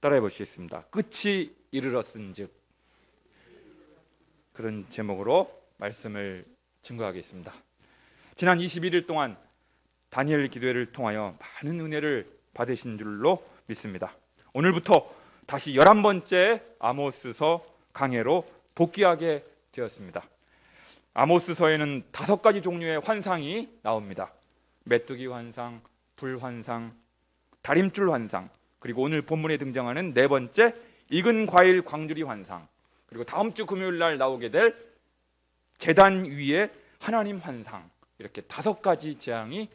따라해 보시겠습니다. 끝이 이르렀은즉. 그런 제목으로 말씀을 증거하겠습니다. 지난 21일 동안 다니엘 기도회를 통하여 많은 은혜를 받으신 줄로 믿습니다. 오늘부터 다시 11번째 아모스서 강해로 복귀하게 되었습니다. 아모스서에는 5가지 종류의 환상이 나옵니다. 메뚜기 환상, 불 환상, 다림줄 환상, 그리고 오늘 본문에 등장하는 4번째 익은 과일 광주리 환상, 그리고 다음 주 금요일 날 나오게 될 제단 위에 하나님 환상, 이렇게 5가지 재앙이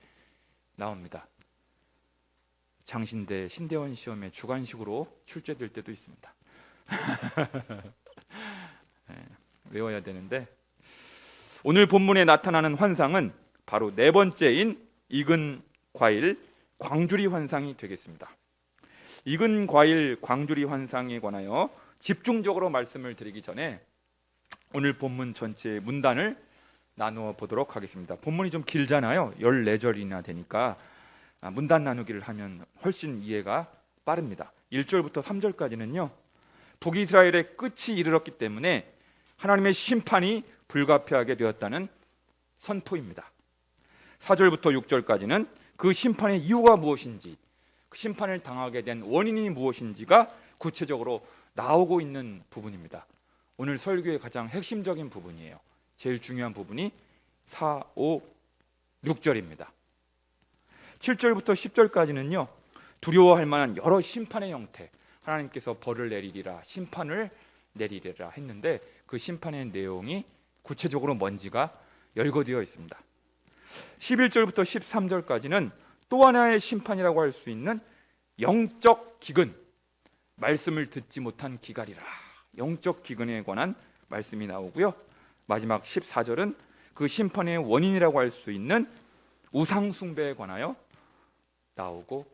나옵니다. 장신대 신대원 시험에 주관식으로 출제될 때도 있습니다. 네, 외워야 되는데 오늘 본문에 나타나는 환상은 바로 4번째인 익은 과일 광주리 환상이 되겠습니다. 익은 과일 광주리 환상에 관하여 집중적으로 말씀을 드리기 전에 오늘 본문 전체의 문단을 나누어 보도록 하겠습니다. 본문이 좀 길잖아요. 14절이나 되니까 문단 나누기를 하면 훨씬 이해가 빠릅니다. 1절부터 3절까지는요, 북이스라엘의 끝이 이르렀기 때문에 하나님의 심판이 불가피하게 되었다는 선포입니다. 4절부터 6절까지는 그 심판의 이유가 무엇인지, 그 심판을 당하게 된 원인이 무엇인지가 구체적으로 나오고 있는 부분입니다. 오늘 설교의 가장 핵심적인 부분이에요. 제일 중요한 부분이 4, 5, 6절입니다. 7절부터 10절까지는요, 두려워할 만한 여러 심판의 형태, 하나님께서 벌을 내리리라, 심판을 내리리라 했는데 그 심판의 내용이 구체적으로 뭔지가 열거되어 있습니다. 11절부터 13절까지는 또 하나의 심판이라고 할 수 있는 영적 기근, 말씀을 듣지 못한 기갈이라, 영적 기근에 관한 말씀이 나오고요. 마지막 14절은 그 심판의 원인이라고 할 수 있는 우상 숭배에 관하여 나오고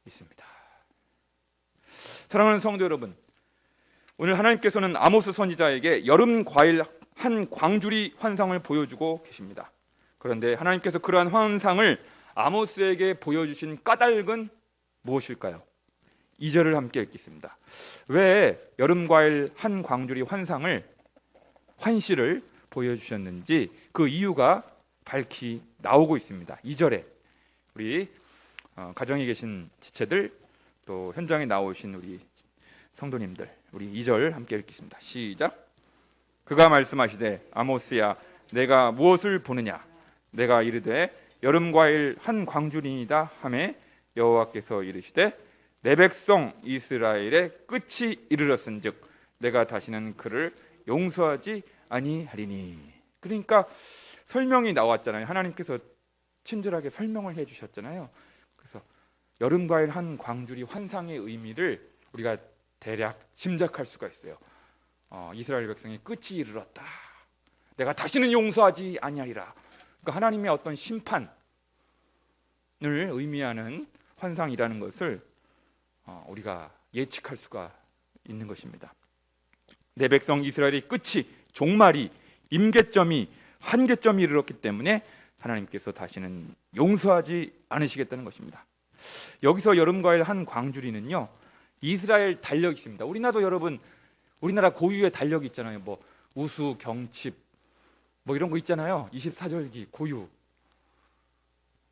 있습니다. 사랑하는 성도 여러분, 오늘 하나님께서는 아모스 선지자에게 여름 과일 한 광주리 환상을 보여주고 계십니다. 그런데 하나님께서 그러한 환상을 아모스에게 보여주신 까닭은 무엇일까요? 2절을 함께 읽겠습니다. 왜 여름 과일 한 광주리 환시를 보여주셨는지 그 이유가 밝히 나오고 있습니다. 2절에 우리 가정에 계신 지체들, 또 현장에 나오신 우리 성도님들, 우리 2절 함께 읽겠습니다. 시작. 그가 말씀하시되 아모스야, 내가 무엇을 보느냐? 내가 이르되 여름 과일 한 광주리이다 하매 여호와께서 이르시되 내 백성 이스라엘의 끝이 이르렀은즉 내가 다시는 그를 용서하지 아니하리니. 그러니까 설명이 나왔잖아요. 하나님께서 친절하게 설명을 해주셨잖아요. 그래서 여름 과일 한 광주리 환상의 의미를 우리가 대략 짐작할 수가 있어요. 이스라엘 백성의 끝이 이르렀다. 내가 다시는 용서하지 아니하리라. 그러니까 하나님의 어떤 심판을 의미하는 환상이라는 것을 우리가 예측할 수가 있는 것입니다. 내 백성 이스라엘의 끝이, 종말이, 임계점이, 한계점이 이르렀기 때문에 하나님께서 다시는 용서하지 않으시겠다는 것입니다. 여기서 여름과일 한 광주리는요, 이스라엘 달력이 있습니다. 우리나라도 여러분, 우리나라 고유의 달력이 있잖아요. 뭐 우수, 경칩, 뭐 이런 거 있잖아요. 24절기, 고유,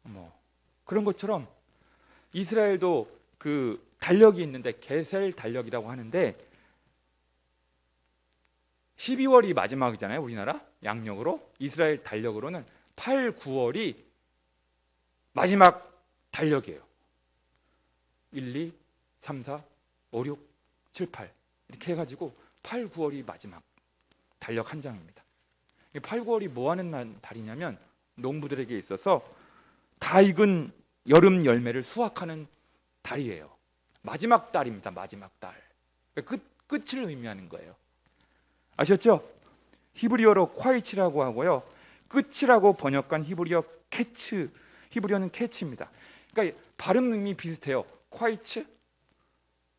뭐 그런 것처럼 이스라엘도 그 달력이 있는데 게셀 달력이라고 하는데 12월이 마지막이잖아요. 우리나라 양력으로. 이스라엘 달력으로는 8, 9월이 마지막 달력이에요. 1, 2, 3, 4, 5, 6, 7, 8 이렇게 해가지고 8, 9월이 마지막 달력 한 장입니다. 8, 9월이 뭐 하는 달이냐면 농부들에게 있어서 다 익은 여름 열매를 수확하는 달이에요. 마지막 달입니다. 마지막 달. 끝을 의미하는 거예요. 아셨죠? 히브리어로 콰이치라고 하고요, 끝이라고 번역한 히브리어 캐츠, 히브리어는 캐치입니다. 그러니까 발음이 비슷해요. 콰이츠,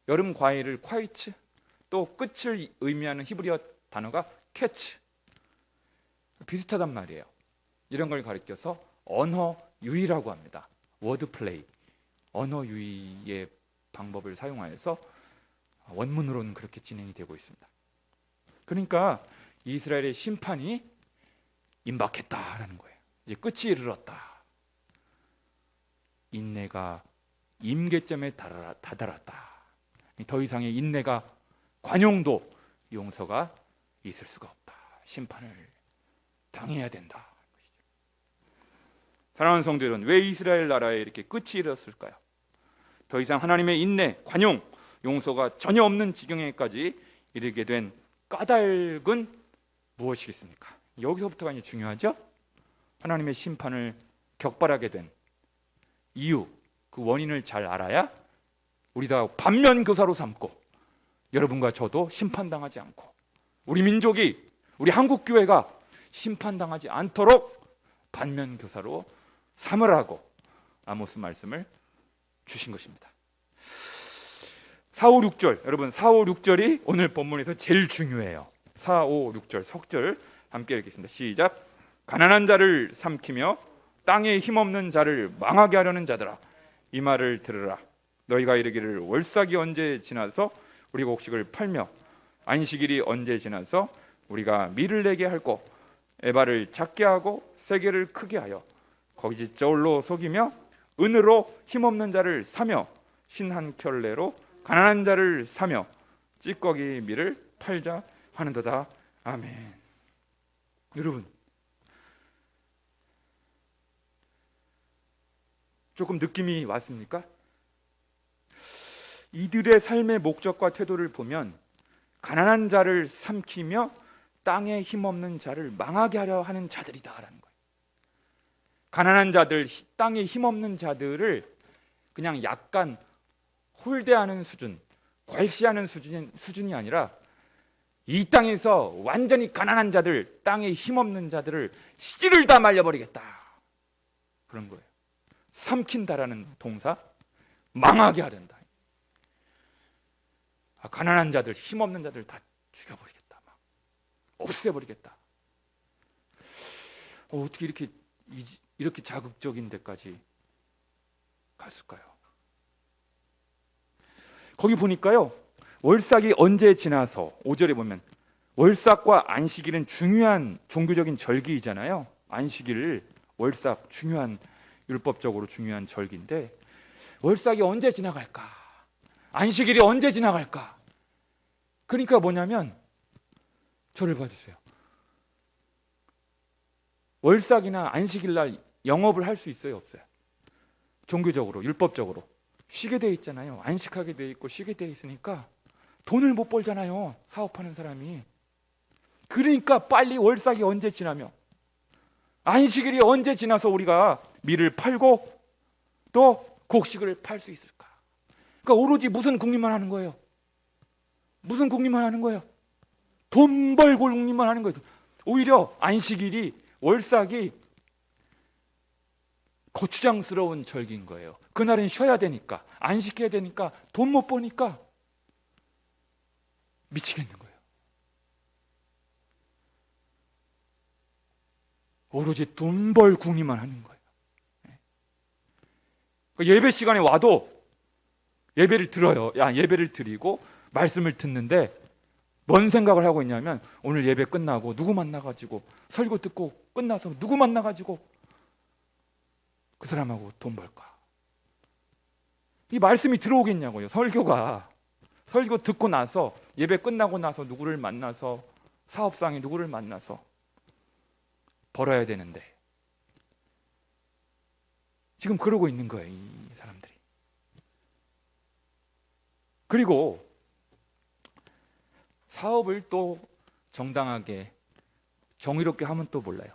여름 과일을 콰이츠, 또 끝을 의미하는 히브리어 단어가 캐치, 비슷하단 말이에요. 이런 걸 가리켜서 언어 유희라고 합니다. 워드 플레이, 언어 유희의 방법을 사용하여서 원문으로는 그렇게 진행이 되고 있습니다. 그러니까 이스라엘의 심판이 임박했다라는 거예요. 이제 끝이 이르렀다. 인내가 임계점에 다다랐다. 더 이상의 인내가, 관용도, 용서가 있을 수가 없다. 심판을 당해야 된다. 사랑하는 성도 여러분, 왜 이스라엘 나라에 이렇게 끝이 이르렀을까요? 더 이상 하나님의 인내, 관용, 용서가 전혀 없는 지경에까지 이르게 된 까닭은 무엇이겠습니까? 여기서부터가 이제 중요하죠. 하나님의 심판을 격발하게 된 이유, 그 원인을 잘 알아야 우리 다 반면교사로 삼고 여러분과 저도 심판당하지 않고 우리 민족이, 우리 한국교회가 심판당하지 않도록 반면교사로 삼으라고 아모스 말씀을 주신 것입니다. 4, 5, 6절, 여러분 4, 5, 6절이 오늘 본문에서 제일 중요해요. 4, 5, 6절 속절 함께 읽겠습니다. 시작. 가난한 자를 삼키며 땅에 힘없는 자를 망하게 하려는 자들아, 이 말을 들으라. 너희가 이르기를 월삭이 언제 지나서 우리가 곡식을 팔며 안식일이 언제 지나서 우리가 밀을 내게 할꼬, 에바를 작게 하고 세게를 크게 하여 거기지 저울로 속이며 은으로 힘없는 자를 사며 신한 켤레로 가난한 자를 사며 찌꺼기 밀을 팔자 하는도다. 아멘. 여러분, 조금 느낌이 왔습니까? 이들의 삶의 목적과 태도를 보면 가난한 자를 삼키며 땅에 힘없는 자를 망하게 하려 하는 자들이다라는 거예요. 가난한 자들, 땅에 힘없는 자들을 그냥 약간 홀대하는 수준, 괄시하는 수준이 아니라 이 땅에서 완전히 가난한 자들, 땅에 힘없는 자들을 씨를 다 말려버리겠다, 그런 거예요. 삼킨다라는 동사, 망하게 하련다. 가난한 자들, 힘없는 자들 다 죽여버리겠다, 막 없애버리겠다. 어떻게 이렇게 자극적인 데까지 갔을까요? 거기 보니까요, 월삭이 언제 지나서, 5절에 보면 월삭과 안식일은 중요한 종교적인 절기이잖아요. 안식일, 월삭 중요한, 율법적으로 중요한 절기인데 월삭이 언제 지나갈까? 안식일이 언제 지나갈까? 그러니까 뭐냐면, 저를 봐주세요. 월삭이나 안식일 날 영업을 할 수 있어요, 없어요? 종교적으로, 율법적으로 쉬게 돼 있잖아요. 안식하게 돼 있고 쉬게 돼 있으니까 돈을 못 벌잖아요, 사업하는 사람이. 그러니까 빨리 월삭이 언제 지나며 안식일이 언제 지나서 우리가 밀을 팔고 또 곡식을 팔 수 있을까? 그러니까 오로지 무슨 궁리만 하는 거예요? 무슨 궁리만 하는 거예요? 돈 벌고 궁리만 하는 거예요. 오히려 안식일이, 월삭이 거추장스러운 절기인 거예요. 그날은 쉬어야 되니까, 안식해야 되니까, 돈 못 버니까 미치겠는 거예요. 오로지 돈 벌 궁리만 하는 거예요. 예배 시간에 와도 예배를 들어요. 예배를 드리고 말씀을 듣는데 뭔 생각을 하고 있냐면, 오늘 예배 끝나고 누구 만나가지고, 설교 듣고 끝나서 누구 만나가지고 그 사람하고 돈 벌까? 이 말씀이 들어오겠냐고요. 설교 듣고 나서, 예배 끝나고 나서 누구를 만나서, 사업상에 누구를 만나서 벌어야 되는데 지금 그러고 있는 거예요, 이 사람들이. 그리고 사업을 또 정당하게, 정의롭게 하면 또 몰라요.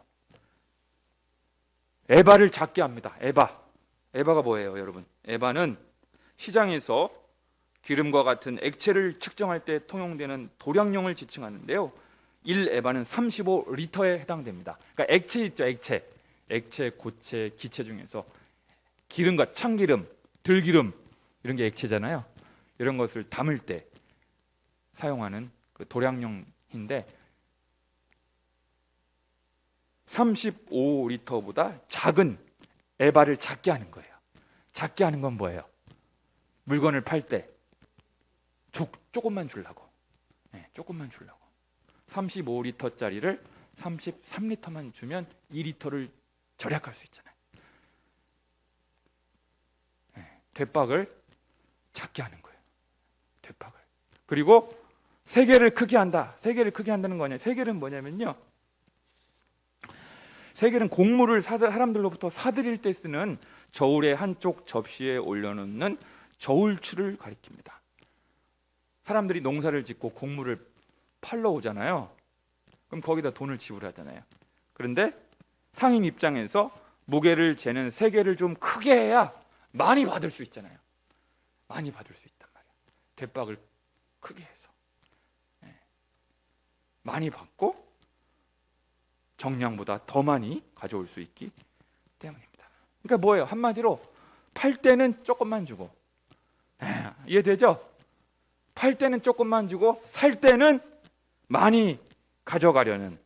에바를 작게 합니다. 에바가 뭐예요, 여러분? 에바는 시장에서 기름과 같은 액체를 측정할 때 통용되는 도량용을 지칭하는데요, 1에바는 35리터에 해당됩니다. 그러니까 액체 있죠, 액체, 고체, 기체 중에서 기름과 참기름, 들기름, 이런 게 액체잖아요. 이런 것을 담을 때 사용하는 그 도량용인데 35리터보다 작은 에바를 작게 하는 거예요. 작게 하는 건 뭐예요? 물건을 팔 때 조금만 주려고. 조금만 주려고. 35리터짜리를 33리터만 주면 2리터를 절약할 수 있잖아요. 대박을 작게 하는 거예요. 대박을. 그리고 세계를 크게 한다. 세계를 크게 한다는 거냐? 세계는 뭐냐면요, 세계는 곡물을 사람들로부터 사들일 때 쓰는 저울의 한쪽 접시에 올려놓는 저울추를 가리킵니다. 사람들이 농사를 짓고 곡물을 팔러 오잖아요. 그럼 거기다 돈을 지불하잖아요. 그런데 상인 입장에서 무게를 재는 세계를 좀 크게 해야 많이 받을 수 있잖아요. 많이 받을 수 있단 말이야. 대박을 크게 해서 많이 받고 정량보다 더 많이 가져올 수 있기 때문입니다. 그러니까 뭐예요? 한마디로 팔 때는 조금만 주고, 이해되죠? 팔 때는 조금만 주고 살 때는 많이 가져가려는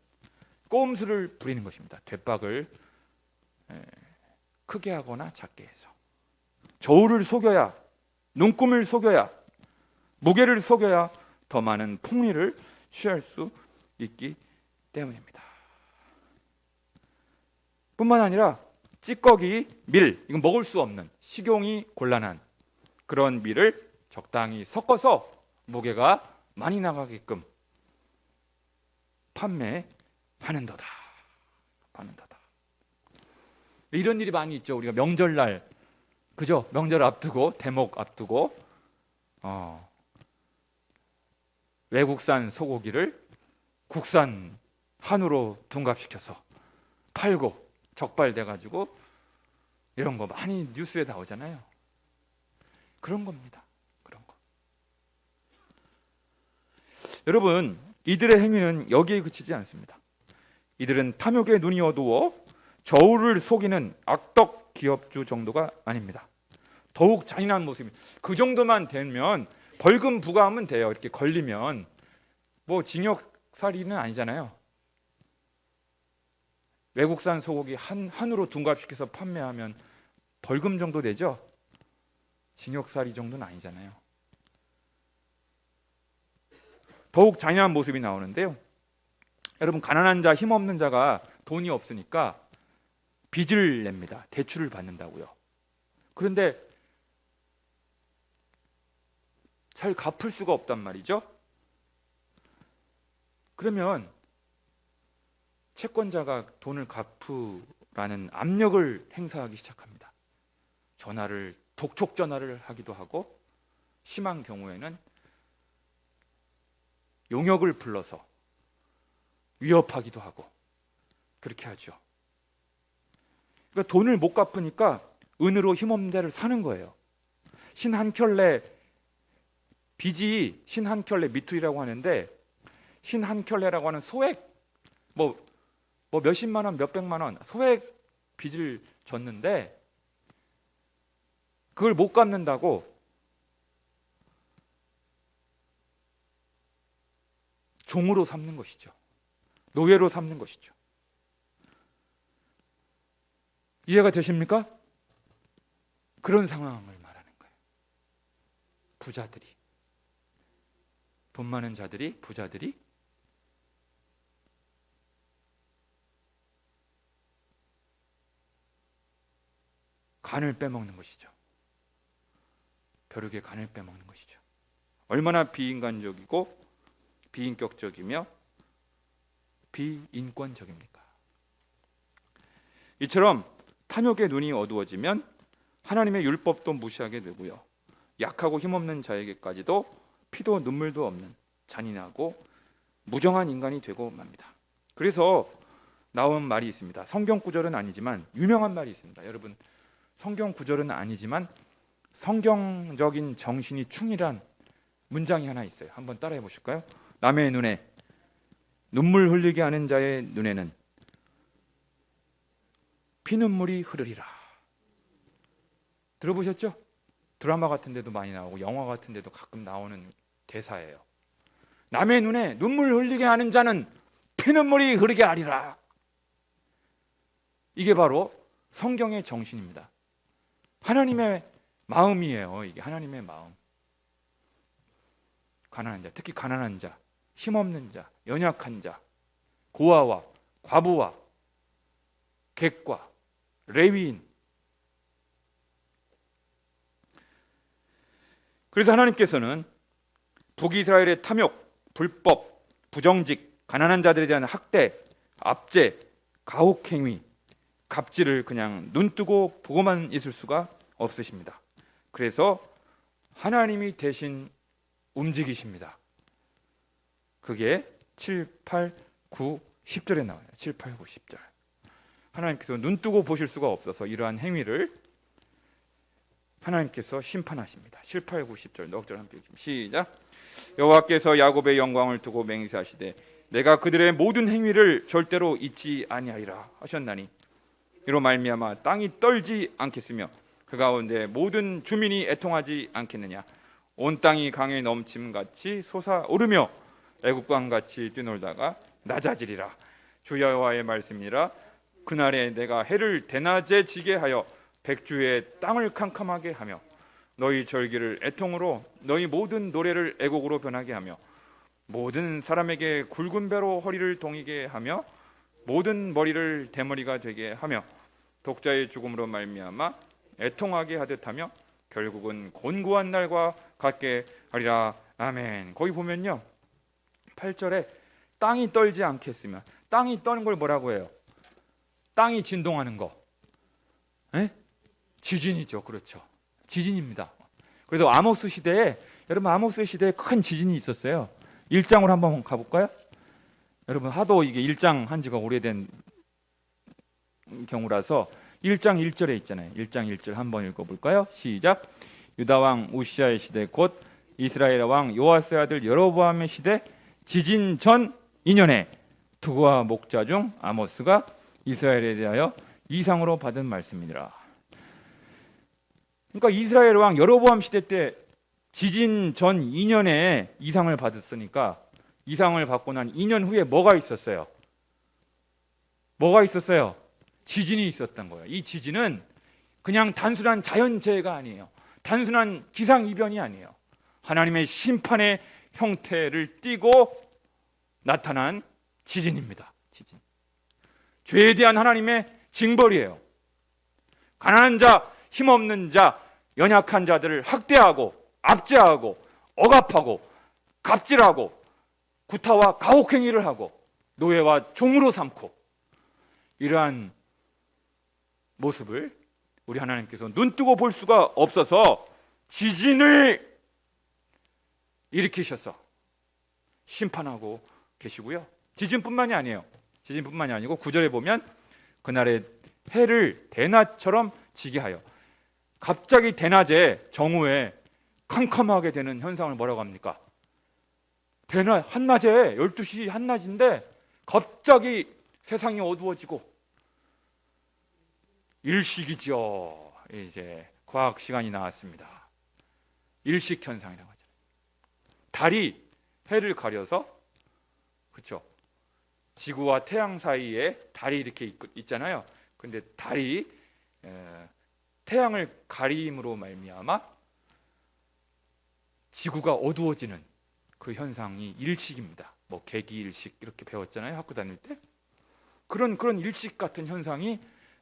꼼수를 부리는 것입니다. 대박을 크게 하거나 작게 해서. 저울을 속여야, 눈금을 속여야, 무게를 속여야 더 많은 풍리를 취할 수 있기 때문입니다. 뿐만 아니라 찌꺼기, 밀, 이건 먹을 수 없는, 식용이 곤란한 그런 밀을 적당히 섞어서 무게가 많이 나가게끔 판매하는 도다. 파는 도다. 이런 일이 많이 있죠. 우리가 명절날, 그죠? 명절 앞두고, 대목 앞두고 외국산 소고기를 국산 한우로 둔갑시켜서 팔고 적발돼가지고 이런 거 많이 뉴스에 나오잖아요. 그런 겁니다. 그런 거. 여러분, 이들의 행위는 여기에 그치지 않습니다. 이들은 탐욕의 눈이 어두워 저울을 속이는 악덕 기업주 정도가 아닙니다. 더욱 잔인한 모습이, 그 정도만 되면 벌금 부과하면 돼요. 이렇게 걸리면 뭐 징역살이는 아니잖아요. 외국산 소고기 한우로 둔갑시켜서 판매하면 벌금 정도 되죠. 징역살이 정도는 아니잖아요. 더욱 잔인한 모습이 나오는데요. 여러분, 가난한 자, 힘없는 자가 돈이 없으니까 빚을 냅니다. 대출을 받는다고요. 그런데 잘 갚을 수가 없단 말이죠. 그러면 채권자가 돈을 갚으라는 압력을 행사하기 시작합니다. 독촉 전화를 하기도 하고, 심한 경우에는 용역을 불러서 위협하기도 하고 그렇게 하죠. 그러니까 돈을 못 갚으니까 은으로 힘없는 자를 사는 거예요. 신 한 켤레, 빚이 신 한 켤레 미투리라고 하는데, 신 한 켤레라고 하는 소액, 뭐 몇십만 원, 몇백만 원 소액 빚을 졌는데 그걸 못 갚는다고 종으로 삼는 것이죠. 노예로 삼는 것이죠. 이해가 되십니까? 그런 상황을 말하는 거예요. 부자들이, 돈 많은 자들이, 부자들이 간을 빼먹는 것이죠. 벼룩의 간을 빼먹는 것이죠. 얼마나 비인간적이고 비인격적이며 비인권적입니까? 이처럼 탐욕의 눈이 어두워지면 하나님의 율법도 무시하게 되고요, 약하고 힘없는 자에게까지도 피도 눈물도 없는 잔인하고 무정한 인간이 되고 맙니다. 그래서 나온 말이 있습니다. 성경 구절은 아니지만 유명한 말이 있습니다. 여러분, 성경 구절은 아니지만 성경적인 정신이 충실한 문장이 하나 있어요. 한번 따라해 보실까요? 남의 눈에 눈물 흘리게 하는 자의 눈에는 피눈물이 흐르리라. 들어보셨죠? 드라마 같은 데도 많이 나오고 영화 같은 데도 가끔 나오는 대사예요. 남의 눈에 눈물 흘리게 하는 자는 피눈물이 흐르게 하리라. 이게 바로 성경의 정신입니다. 하나님의 마음이에요. 이게 하나님의 마음. 가난한 자, 특히 가난한 자, 힘없는 자, 연약한 자, 고아와 과부와 객과 레위인. 그래서 하나님께서는 북이스라엘의 탐욕, 불법, 부정직, 가난한 자들에 대한 학대, 압제, 가혹행위, 갑질을 그냥 눈뜨고 보고만 있을 수가 없으십니다. 그래서 하나님이 대신 움직이십니다. 그게 7, 8, 9, 10절에 나와요. 7, 8, 9, 10절. 하나님께서 눈뜨고 보실 수가 없어서 이러한 행위를 하나님께서 심판하십니다. 7, 8, 9, 10절 넉절 함께 읽습니다. 시작. 여호와께서 야곱의 영광을 두고 맹세하시되 내가 그들의 모든 행위를 절대로 잊지 아니하리라 하셨나니 이로 말미암아 땅이 떨지 않겠으며 그 가운데 모든 주민이 애통하지 않겠느냐. 온 땅이 강에 넘침같이 솟아오르며 애국강같이 뛰놀다가 낮아지리라. 주 여호와의 말씀이라. 그날에 내가 해를 대낮에 지게 하여 백주의 땅을 캄캄하게 하며 너희 절기를 애통으로 너희 모든 노래를 애곡으로 변하게 하며 모든 사람에게 굵은 배로 허리를 동이게 하며 모든 머리를 대머리가 되게 하며 독자의 죽음으로 말미암아 애통하게 하듯 하며 결국은 곤고한 날과 같게 하리라. 아멘. 거기 보면요 8절에 땅이 떨지 않겠으면, 땅이 떠는 걸 뭐라고 해요? 땅이 진동하는 거. 에? 지진이죠. 그렇죠. 지진입니다. 그래서 아모스 시대에, 여러분 아모스 시대에 큰 지진이 있었어요. 1장으로 한번 가볼까요? 여러분 하도 이게 1장 한 지가 오래된 경우라서 1장 1절에 있잖아요. 1장 1절 한번 읽어볼까요? 시작. 유다왕 우시아의 시대 곧 이스라엘 왕 요아스의 아들 여로보암의 시대 지진 전 2년에 두고와 목자 중 아모스가 이스라엘에 대하여 이상으로 받은 말씀이니라. 그러니까 이스라엘 왕 여로보암 시대 때 지진 전 2년에 이상을 받았으니까 이상을 받고 난 2년 후에 뭐가 있었어요? 뭐가 있었어요? 지진이 있었던 거예요. 이 지진은 그냥 단순한 자연재해가 아니에요. 단순한 기상이변이 아니에요. 하나님의 심판의 형태를 띠고 나타난 지진입니다. 지진. 죄에 대한 하나님의 징벌이에요. 가난한 자, 힘없는 자, 연약한 자들을 학대하고 압제하고 억압하고 갑질하고 구타와 가혹행위를 하고 노예와 종으로 삼고 이러한 모습을 우리 하나님께서 눈뜨고 볼 수가 없어서 지진을 일으키셔서 심판하고 계시고요. 지진뿐만이 아니에요. 지진뿐만이 아니고 9절에 보면 그날에 해를 대낮처럼 지게 하여, 갑자기 대낮에 정오에 캄캄하게 되는 현상을 뭐라고 합니까? 대낮 한낮에 12시 한낮인데 갑자기 세상이 어두워지고 일식이죠. 이제 과학 시간이 나왔습니다. 일식 현상이라고 하죠. 달이 해를 가려서, 그렇죠? 지구와 태양 사이에 달이 이렇게 있잖아요. 근데 달이 태양을 가림으로 말미암아 지구가 어두워지는 그 현상이 일식입니다. 뭐 개기일식 이렇게 배웠잖아요. 학교 다닐 때. 그런 일식 같은 현상이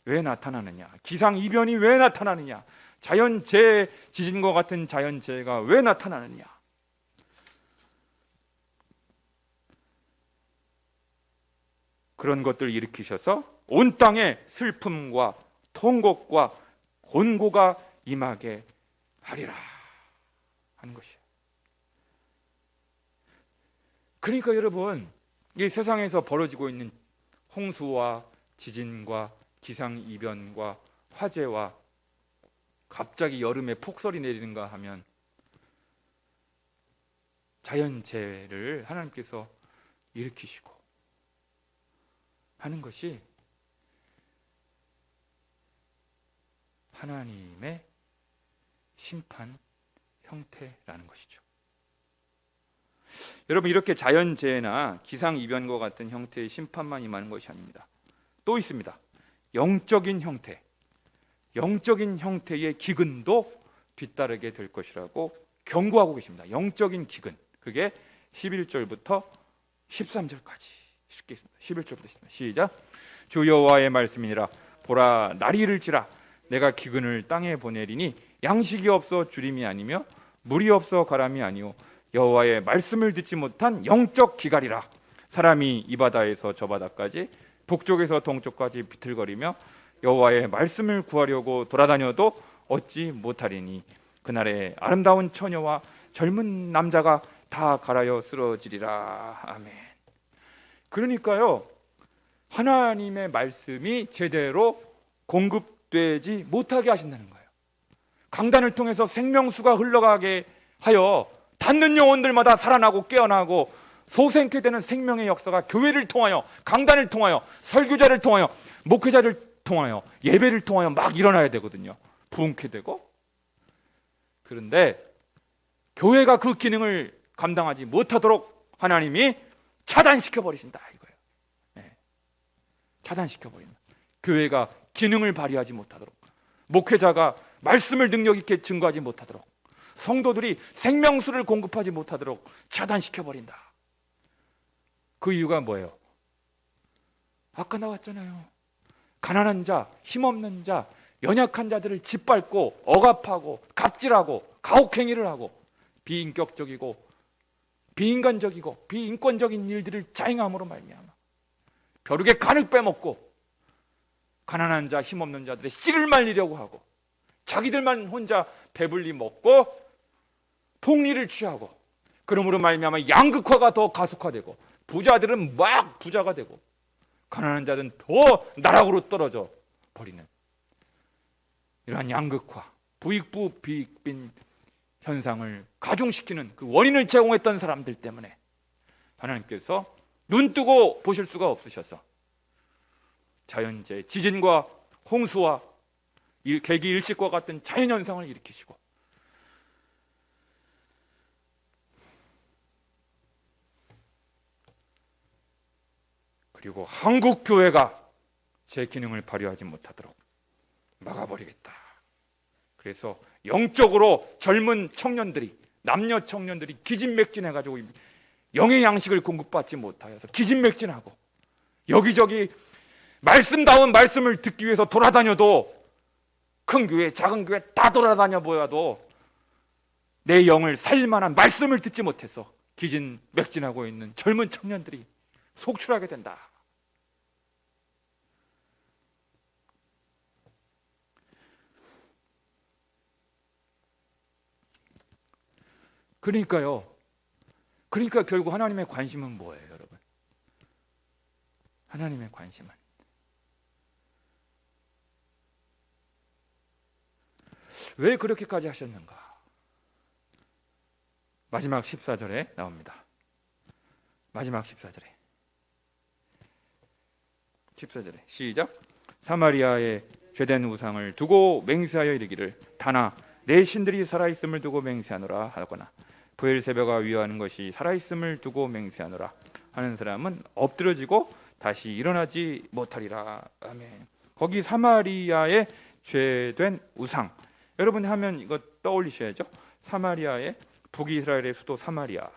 왜 나타나느냐? 기상이변이 왜 나타나느냐? 자연재해, 지진과 같은 자연재해가 왜 나타나느냐? 그런 것들을 일으키셔서 온 땅에 슬픔과 통곡과 곤고가 임하게 하리라 하는 것이에요. 그러니까 여러분, 이 세상에서 벌어지고 있는 홍수와 지진과 기상이변과 화재와 갑자기 여름에 폭설이 내리는가 하면 자연재해를 하나님께서 일으키시고 하는 것이 하나님의 심판 형태라는 것이죠. 여러분, 이렇게 자연재해나 기상이변과 같은 형태의 심판만 임하는 것이 아닙니다. 또 있습니다. 영적인 형태, 영적인 형태의 기근도 뒤따르게 될 것이라고 경고하고 계십니다. 영적인 기근. 그게 11절부터 13절까지 읽겠습니다. 11절부터 시작. 주 여호와의 말씀이니라. 보라, 날이 이를지라 내가 기근을 땅에 보내리니 양식이 없어 주림이 아니며 물이 없어 가람이 아니오 여호와의 말씀을 듣지 못한 영적 기갈이라. 사람이 이 바다에서 저 바다까지 북쪽에서 동쪽까지 비틀거리며 여호와의 말씀을 구하려고 돌아다녀도 얻지 못하리니 그날에 아름다운 처녀와 젊은 남자가 다 갈아여 쓰러지리라. 아멘. 그러니까요, 하나님의 말씀이 제대로 공급되지 못하게 하신다는 거예요. 강단을 통해서 생명수가 흘러가게 하여 닿는 영혼들마다 살아나고 깨어나고 소생케 되는 생명의 역사가 교회를 통하여, 강단을 통하여, 설교자를 통하여, 목회자를 통하여, 예배를 통하여 막 일어나야 되거든요. 부흥케 되고. 그런데 교회가 그 기능을 감당하지 못하도록 하나님이 차단시켜 버리신다 이거예요. 네. 차단시켜 버린다. 교회가 기능을 발휘하지 못하도록, 목회자가 말씀을 능력 있게 증거하지 못하도록, 성도들이 생명수를 공급하지 못하도록 차단시켜 버린다. 그 이유가 뭐예요? 아까 나왔잖아요. 가난한 자, 힘없는 자, 연약한 자들을 짓밟고 억압하고 갑질하고 가혹행위를 하고 비인격적이고 비인간적이고 비인권적인 일들을 자행함으로 말미암아 벼룩의 간을 빼먹고 가난한 자, 힘없는 자들의 씨를 말리려고 하고 자기들만 혼자 배불리 먹고 폭리를 취하고 그러므로 말미암아 양극화가 더 가속화되고 부자들은 막 부자가 되고 가난한 자들은 더 나락으로 떨어져 버리는 이러한 양극화, 부익부 비익빈 현상을 가중시키는 그 원인을 제공했던 사람들 때문에 하나님께서 눈 뜨고 보실 수가 없으셔서 자연재해, 지진과 홍수와 계기 일식과 같은 자연현상을 일으키시고 그리고 한국 교회가 제 기능을 발휘하지 못하도록 막아버리겠다. 그래서 영적으로 젊은 청년들이, 남녀 청년들이 기진맥진해가지고 영의 양식을 공급받지 못하여서 기진맥진하고 여기저기 말씀다운 말씀을 듣기 위해서 돌아다녀도 큰 교회, 작은 교회 다 돌아다녀 보여도 내 영을 살릴 만한 말씀을 듣지 못해서 기진맥진하고 있는 젊은 청년들이 속출하게 된다. 그러니까 결국 하나님의 관심은 뭐예요, 여러분? 하나님의 관심은 왜 그렇게까지 하셨는가? 마지막 14절에 나옵니다. 마지막 14절에 시작. 사마리아의 죄된 우상을 두고 맹세하여 이르기를 다나 내 신들이 살아있음을 두고 맹세하노라 하거나 브엘세바가 위하는 것이 살아있음을 두고 맹세하노라 하는 사람은 엎드러지고 다시 일어나지 못하리라. 아멘. 거기 사마리아의 죄된 우상, 여러분이 하면 이거 떠올리셔야죠. 사마리아의 북이스라엘의 수도 사마리아.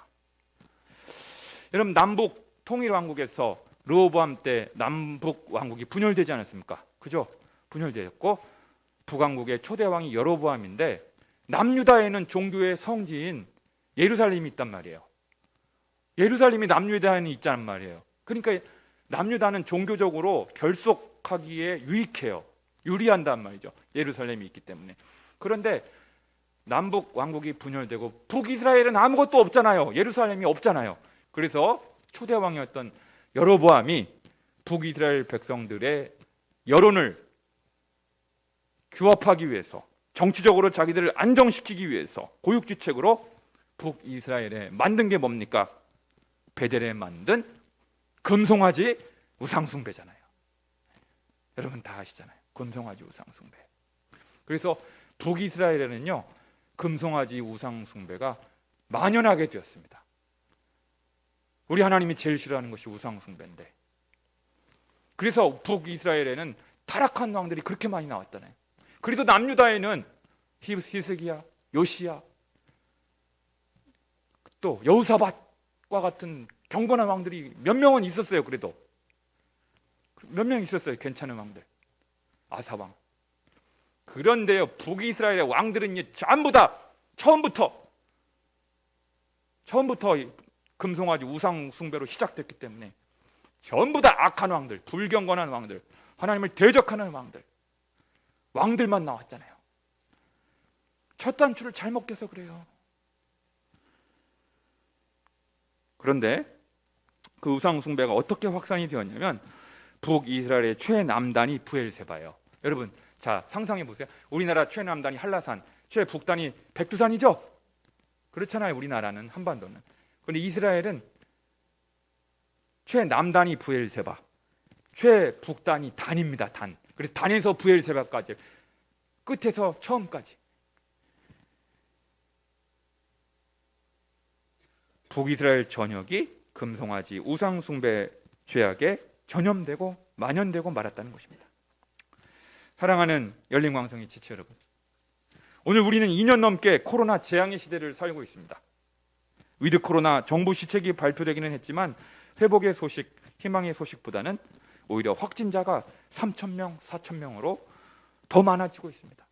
여러분 남북 통일왕국에서 르호보암 때 남북 왕국이 분열되지 않았습니까? 그죠? 분열되었고 북왕국의 초대왕이 여로보암인데 남유다에는 종교의 성지인 예루살렘이 있단 말이에요. 예루살렘이 남유다에는 있단 말이에요. 그러니까 남유다는 종교적으로 결속하기에 유익해요. 유리한단 말이죠. 예루살렘이 있기 때문에. 그런데 남북 왕국이 분열되고 북이스라엘은 아무것도 없잖아요. 예루살렘이 없잖아요. 그래서 초대왕이었던 여로보암이 북이스라엘 백성들의 여론을 규합하기 위해서, 정치적으로 자기들을 안정시키기 위해서 고육지책으로 북이스라엘에 만든 게 뭡니까? 베델에 만든 금송아지 우상숭배잖아요. 여러분 다 아시잖아요. 금송아지 우상숭배. 그래서 북이스라엘에는요 금송아지 우상숭배가 만연하게 되었습니다. 우리 하나님이 제일 싫어하는 것이 우상숭배인데, 그래서 북이스라엘에는 타락한 왕들이 그렇게 많이 나왔잖아요. 그래도 남유다에는 히스기야, 요시야, 또 여호사밧과 같은 경건한 왕들이 몇 명은 있었어요. 그래도 몇 명 있었어요. 괜찮은 왕들. 아사왕. 그런데요, 북이스라엘의 왕들은 전부 다 처음부터 금송아지 우상 숭배로 시작됐기 때문에 전부 다 악한 왕들, 불경건한 왕들, 하나님을 대적하는 왕들만 나왔잖아요. 첫 단추를 잘못 껴서 그래요. 그런데 그 우상 숭배가 어떻게 확산이 되었냐면 북이스라엘의 최남단이 브엘세바예요. 여러분, 자, 상상해 보세요. 우리나라 최남단이 한라산, 최북단이 백두산이죠? 그렇잖아요. 우리나라는, 한반도는. 그런데 이스라엘은 최남단이 브엘세바, 최북단이 단입니다. 단. 그래서 단에서 브엘세바까지, 끝에서 처음까지. 북이스라엘 전역이 금송아지 우상 숭배 죄악에 전염되고 만연되고 말았다는 것입니다. 사랑하는 열린광성의 지체 여러분, 오늘 우리는 2년 넘게 코로나 재앙의 시대를 살고 있습니다. 위드 코로나 정부 시책이 발표되기는 했지만 회복의 소식, 희망의 소식보다는 오히려 확진자가 3,000명, 4,000명으로 더 많아지고 있습니다.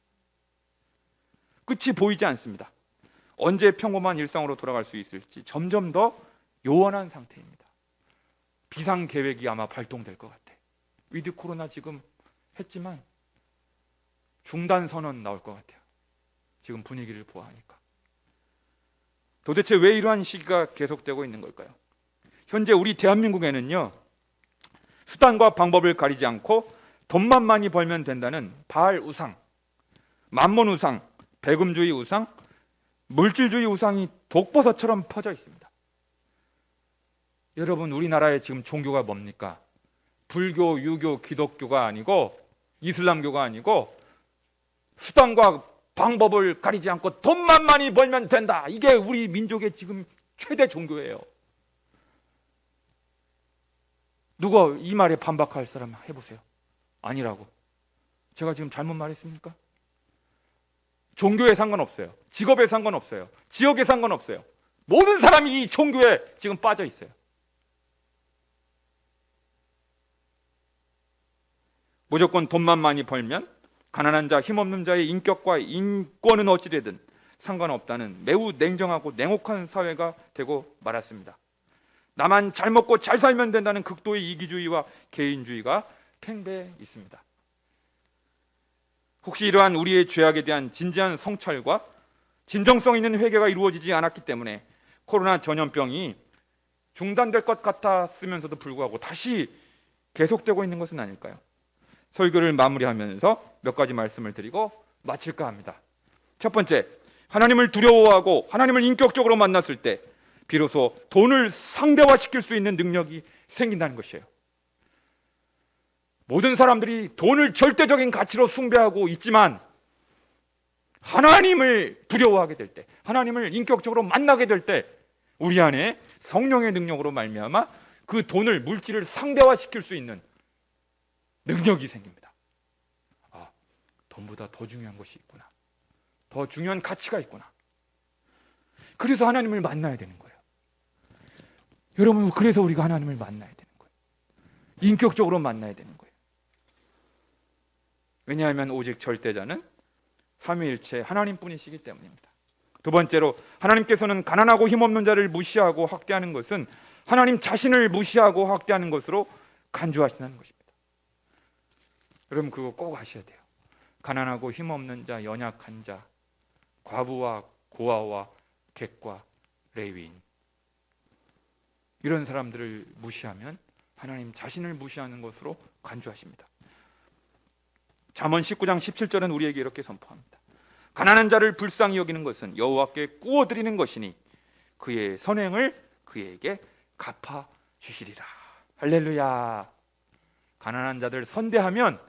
끝이 보이지 않습니다. 언제 평범한 일상으로 돌아갈 수 있을지 점점 더 요원한 상태입니다. 비상계획이 아마 발동될 것 같아. 위드 코로나 지금 했지만 중단선언 나올 것 같아요. 지금 분위기를 보아하니까. 도대체 왜 이러한 시기가 계속되고 있는 걸까요? 현재 우리 대한민국에는요, 수단과 방법을 가리지 않고 돈만 많이 벌면 된다는 바알 우상, 만몬 우상, 배금주의 우상, 물질주의 우상이 독버섯처럼 퍼져 있습니다. 여러분, 우리나라의 지금 종교가 뭡니까? 불교, 유교, 기독교가 아니고 이슬람교가 아니고 수단과 방법을 가리지 않고 돈만 많이 벌면 된다. 이게 우리 민족의 지금 최대 종교예요. 누가 이 말에 반박할 사람 해보세요. 아니라고. 제가 지금 잘못 말했습니까? 종교에 상관없어요. 직업에 상관없어요. 지역에 상관없어요. 모든 사람이 이 종교에 지금 빠져 있어요. 무조건 돈만 많이 벌면 가난한 자, 힘없는 자의 인격과 인권은 어찌되든 상관없다는 매우 냉정하고 냉혹한 사회가 되고 말았습니다. 나만 잘 먹고 잘 살면 된다는 극도의 이기주의와 개인주의가 팽배해 있습니다. 혹시 이러한 우리의 죄악에 대한 진지한 성찰과 진정성 있는 회개가 이루어지지 않았기 때문에 코로나 전염병이 중단될 것 같았으면서도 불구하고 다시 계속되고 있는 것은 아닐까요? 설교를 마무리하면서 몇 가지 말씀을 드리고 마칠까 합니다. 첫 번째, 하나님을 두려워하고 하나님을 인격적으로 만났을 때 비로소 돈을 상대화시킬 수 있는 능력이 생긴다는 것이에요. 모든 사람들이 돈을 절대적인 가치로 숭배하고 있지만 하나님을 두려워하게 될 때, 하나님을 인격적으로 만나게 될 때 우리 안에 성령의 능력으로 말미암아 그 돈을, 물질을 상대화시킬 수 있는 능력이 생깁니다. 아, 돈보다 더 중요한 것이 있구나. 더 중요한 가치가 있구나. 그래서 하나님을 만나야 되는 거예요. 여러분, 그래서 우리가 하나님을 만나야 되는 거예요. 인격적으로 만나야 되는 거예요. 왜냐하면 오직 절대자는 삼위일체 하나님뿐이시기 때문입니다. 두 번째로, 하나님께서는 가난하고 힘없는 자를 무시하고 학대하는 것은 하나님 자신을 무시하고 학대하는 것으로 간주하시는 것입니다. 여러분, 그거 꼭 아셔야 돼요. 가난하고 힘없는 자, 연약한 자, 과부와 고아와 객과 레위인, 이런 사람들을 무시하면 하나님 자신을 무시하는 것으로 간주하십니다. 잠언 19장 17절은 우리에게 이렇게 선포합니다. 가난한 자를 불쌍히 여기는 것은 여호와께 구워드리는 것이니 그의 선행을 그에게 갚아 주시리라. 할렐루야. 가난한 자들 선대하면,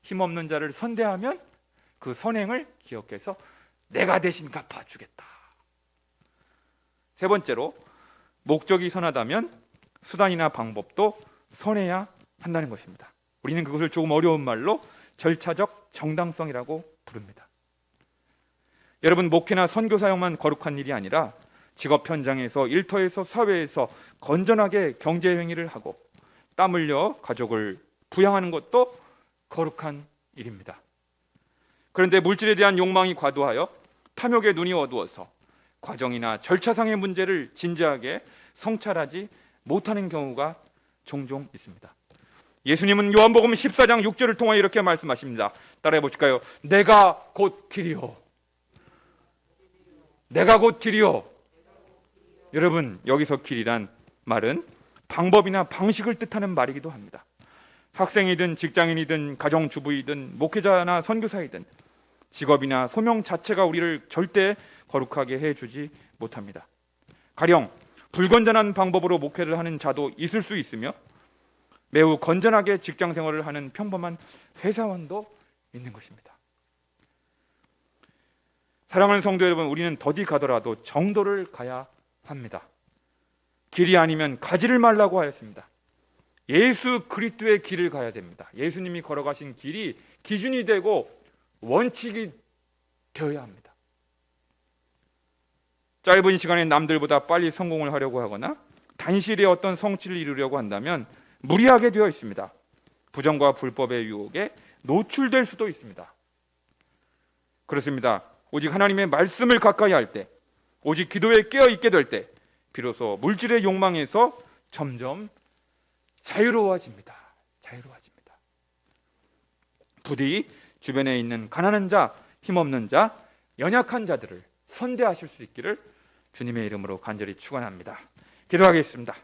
힘없는 자를 선대하면 그 선행을 기억해서 내가 대신 갚아주겠다. 세 번째로, 목적이 선하다면 수단이나 방법도 선해야 한다는 것입니다. 우리는 그것을 조금 어려운 말로 절차적 정당성이라고 부릅니다. 여러분, 목회나 선교 사역만 거룩한 일이 아니라 직업 현장에서, 일터에서, 사회에서 건전하게 경제 행위를 하고 땀 흘려 가족을 부양하는 것도 거룩한 일입니다. 그런데 물질에 대한 욕망이 과도하여 탐욕의 눈이 어두워서 과정이나 절차상의 문제를 진지하게 성찰하지 못하는 경우가 종종 있습니다. 예수님은 요한복음 14장 6절을 통해 이렇게 말씀하십니다. 따라해 보실까요? 내가 곧 길이요. 내가 곧 길이요. 여러분, 여기서 길이란 말은 방법이나 방식을 뜻하는 말이기도 합니다. 학생이든 직장인이든 가정주부이든 목회자나 선교사이든 직업이나 소명 자체가 우리를 절대 거룩하게 해주지 못합니다. 가령 불건전한 방법으로 목회를 하는 자도 있을 수 있으며 매우 건전하게 직장 생활을 하는 평범한 회사원도 있는 것입니다. 사랑하는 성도 여러분, 우리는 더디 가더라도 정도를 가야 합니다. 길이 아니면 가지를 말라고 하였습니다. 예수 그리스도의 길을 가야 됩니다. 예수님이 걸어가신 길이 기준이 되고 원칙이 되어야 합니다. 짧은 시간에 남들보다 빨리 성공을 하려고 하거나 단실에 어떤 성취를 이루려고 한다면 무리하게 되어 있습니다. 부정과 불법의 유혹에 노출될 수도 있습니다. 그렇습니다. 오직 하나님의 말씀을 가까이 할 때, 오직 기도에 깨어 있게 될 때 비로소 물질의 욕망에서 점점 자유로워집니다. 부디 주변에 있는 가난한 자, 힘없는 자, 연약한 자들을 선대하실 수 있기를 주님의 이름으로 간절히 축원합니다. 기도하겠습니다.